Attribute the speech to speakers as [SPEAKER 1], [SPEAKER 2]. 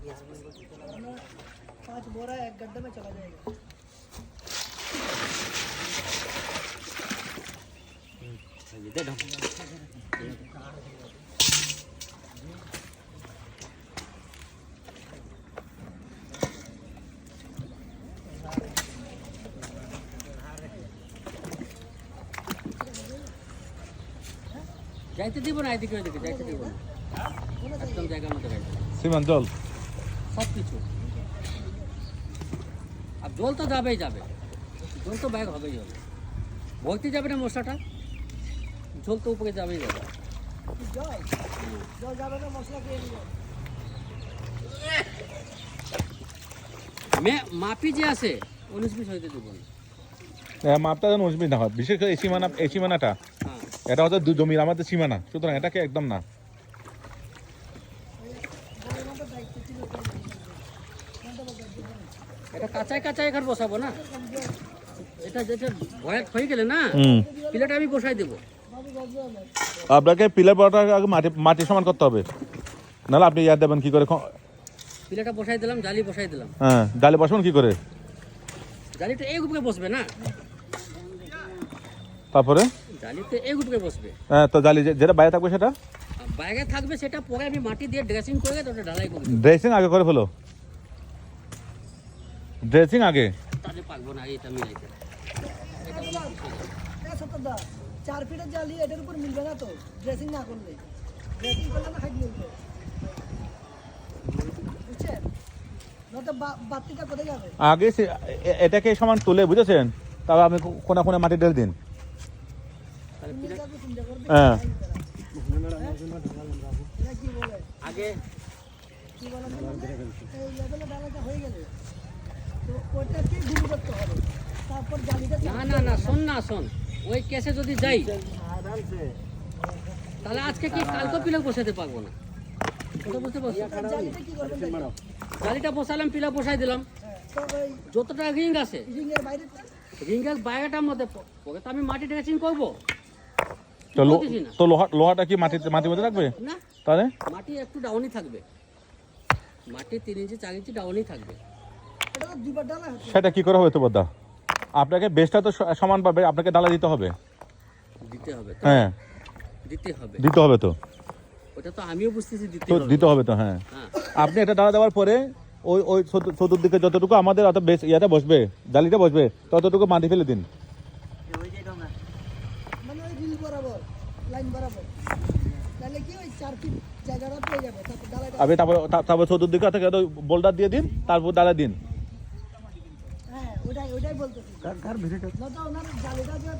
[SPEAKER 1] 5 बोरा एक गड्ढे में चला जाएगा।
[SPEAKER 2] যাইতে দিব না, এদিকে ওইদিকে যাইতে দিব না, একদম জায়গার মতো যাইতে
[SPEAKER 3] সীমান জল
[SPEAKER 2] সব কিছু। আর জল তো যাবেই যাবে, জল তো ব্যাগ হবেই হবে, বইতে যাবে না মশলাটা, জল তো উপরে যাবেই যাবে।
[SPEAKER 1] জল জল যাবে না, মশলা খেয়ে নিবে।
[SPEAKER 2] মাপি যে আছে 19-20 হইতে দিব না।
[SPEAKER 3] মাপটা যেন উঠবি না হয়, বিশেষ করে এই সীমানাটা
[SPEAKER 2] হ্যাঁ,
[SPEAKER 3] এটা হচ্ছে জমির আমাদের সীমানা, সুতরাং এটাকে একদম না।
[SPEAKER 2] এটা কাঁচায় কাঁচায় এখানে বসাবো না, এটা যেটা ভয়াট হয়ে গেলে না পিলাটা আমি বসাই দেবো।
[SPEAKER 3] আপনাকে পিলার বড়টা আগে মাটি সমান করতে হবে, নাহলে আপনি ইয়াদ দেবেন কি করে।
[SPEAKER 2] পিলাটা বসাই দিলাম, জালি বসাই দিলাম।
[SPEAKER 3] হ্যাঁ, ডালে বসাবেন কি করে?
[SPEAKER 2] জালিটা এই উপরে বসবে না,
[SPEAKER 3] তারপরে
[SPEAKER 2] জালিতে এই উপরে বসবে।
[SPEAKER 3] হ্যাঁ, তো জালি যেটা বাইরে থাকবে সেটা
[SPEAKER 2] ব্যাগে থাকবে, সেটা পরে আমি মাটি দিয়ে ড্রেসিং করে ওটা ঢালাই করবো।
[SPEAKER 3] ড্রেসিং আগে করে ফেলো, ড্রেসিং আগে।
[SPEAKER 2] তাহলে পারবো না এটা মিলাইতে।
[SPEAKER 1] 4 ফিটের জালি এটার উপর মিলবে না তো, ড্রেসিং না করলে। ড্রেসিং করলে না হাইট মিলবে, বুঝছেন? নয়তো বাতিটা কোথায় যাবে?
[SPEAKER 3] আগে এটাকে সমান তুলে, বুঝেছেন, তারপর আপনি কোনা কোনা মাটি ঢেলে দিন। হ্যাঁ,
[SPEAKER 1] এটা কি বলে?
[SPEAKER 2] আগে
[SPEAKER 1] কি বলে? এই লেভেলে ডালাটা হয়ে গেলে তো ওটাকে গুঁড়ো করতে হবে, তারপর জালিটা
[SPEAKER 2] না শোন, ওই কেসে যদি যাই তাহলে আজকে কি কালকে পিলার বসাতে পারবো না। ওটা বুঝতে পারছি।
[SPEAKER 1] জালিটা কি করবেন?
[SPEAKER 2] জালিটা বসালাম, পিলার বসাই দিলাম,
[SPEAKER 1] তো ওই
[SPEAKER 2] যতটা রিং আছে
[SPEAKER 1] রিংয়ের বাইরেটা
[SPEAKER 2] রিঙ্গের বাইরেটার মধ্যে পরে তো আমি মাটি ড্রেসিং করবো।
[SPEAKER 3] তো
[SPEAKER 2] বলতেছি না।
[SPEAKER 3] তো লোহাটা কি মাটির মধ্যে রাখবে?
[SPEAKER 2] না,
[SPEAKER 3] তাহলে
[SPEAKER 2] মাটি একটু ডাউনই থাকবে, মাটি 3 ইঞ্চি 4 ইঞ্চি ডাউনই থাকবে।
[SPEAKER 1] এটা তো দুবার ডালা আছে।
[SPEAKER 3] সেটা কি করে হবে তো বদা? আপনাকে বেসটা তো সমান পাবে, আপনাকে ডালা দিতে হবে।
[SPEAKER 2] দিতে হবে তো?
[SPEAKER 3] হ্যাঁ, দিতে হবে তো,
[SPEAKER 2] ওটা তো আমিও বুঝতেছি
[SPEAKER 3] তো দিতে হবে তো। হ্যাঁ,
[SPEAKER 2] হ্যাঁ,
[SPEAKER 3] আপনি এটা ডালা দেওয়ার পরে ওই চতুর্দিকে যতটুকু আমাদের অত বেশ ইয়াটা বসবে, জালিটা বসবে, ততটুকু মাটি ফেলে দিন।
[SPEAKER 1] মানে ওই রিল বরাবর, লাইন বরাবর, তাহলে কি ওই 4 ফিট জায়গাটা পেয়ে যাবে, তারপর ডালাটা।
[SPEAKER 3] আপনি তারপর চতুর্দিকে থেকে বোল্ডার দিয়ে দিন, তারপর ডালা দিন।
[SPEAKER 1] হ্যাঁ, ওটাই বলতেছি। না তো ওনার জালিটা যে